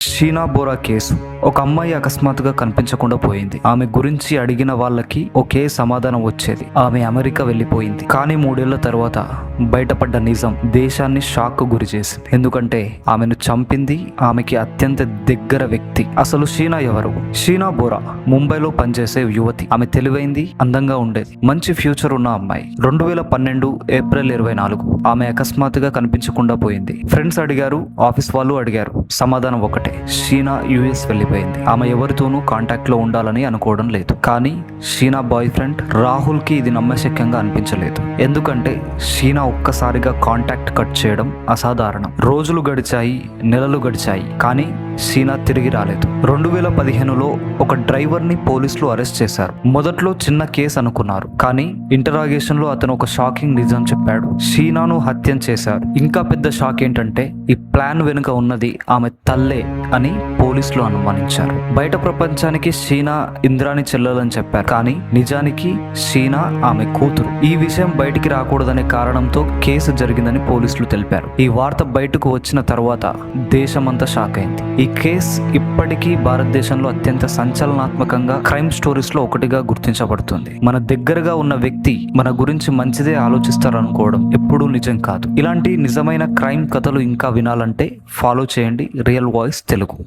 Sheena Bora case. ఒక అమ్మాయి అకస్మాత్తుగా కనిపించకుండా పోయింది. ఆమె గురించి అడిగిన వాళ్ళకి ఒకే సమాధానం వచ్చేది: ఆమె అమెరికా వెళ్ళిపోయింది. కానీ 3 ఏళ్ల తర్వాత బయటపడ్డ నిజం దేశాన్ని షాక్ కు గురి చేసింది. ఎందుకంటే ఆమెను చంపింది ఆమెకి అత్యంత దగ్గర వ్యక్తి. అసలు షీనా ఎవరు? షీనా బోరా ముంబైలో పనిచేసే యువతి. ఆమె తెలివైంది, అందంగా ఉండేది, మంచి ఫ్యూచర్ ఉన్న అమ్మాయి. 2012 ఏప్రిల్ 24 ఆమె అకస్మాత్తుగా కనిపించకుండా పోయింది. ఫ్రెండ్స్ అడిగారు, ఆఫీస్ వాళ్ళు అడిగారు. సమాధానం ఒకటే: షీనా యుఎస్ వెళ్ళిపోయింది. ఆమె ఎవరితోనూ కాంటాక్ట్ లో ఉండాలని అనుకోవడం లేదు. కానీ షీనా బాయ్ ఫ్రెండ్ రాహుల్ కి ఇది నమ్మశక్యంగా అనిపించలేదు. ఎందుకంటే షీనా ఒక్కసారిగా కాంటాక్ట్ కట్ చేయడం అసాధారణం. రోజులు గడిచాయి, నెలలు గడిచాయి, కానీ షీనా తిరిగి రాలేదు. 2015లో ఒక డ్రైవర్ ని పోలీసులు అరెస్ట్ చేశారు. మొదట్లో చిన్న కేసు అనుకున్నారు, కానీ ఇంటరాగేషన్ లో అతను ఒక షాకింగ్ నిజం చెప్పాడు: షీనాను హత్యం చేశారు. ఇంకా పెద్ద షాక్ ఏంటంటే ఈ ప్లాన్ వెనుక ఉన్నది ఆమె తల్లే అని పోలీసులు అనుమానించారు. బయట ప్రపంచానికి షీనా ఇంద్రాని చెల్లెలని చెప్పారు, కానీ నిజానికి షీనా ఆమె కూతురు. ఈ విషయం బయటికి రాకూడదనే కారణంతో కేసు జరిగిందని పోలీసులు తెలిపారు. ఈ వార్త బయటకు వచ్చిన తర్వాత దేశమంతా షాక్ అయింది. ఈ కేసు ఇప్పటికీ భారతదేశంలో అత్యంత సంచలనాత్మకంగా క్రైమ్ స్టోరీస్ లో ఒకటిగా గుర్తించబడుతుంది. మన దగ్గరగా ఉన్న వ్యక్తి మన గురించి మంచిదే ఆలోచిస్తారనుకోవడం ఎప్పుడూ నిజం కాదు. ఇలాంటి నిజమైన క్రైమ్ కథలు ఇంకా వినాలంటే ఫాలో చేయండి రియల్ వాయిస్ తెలుగు.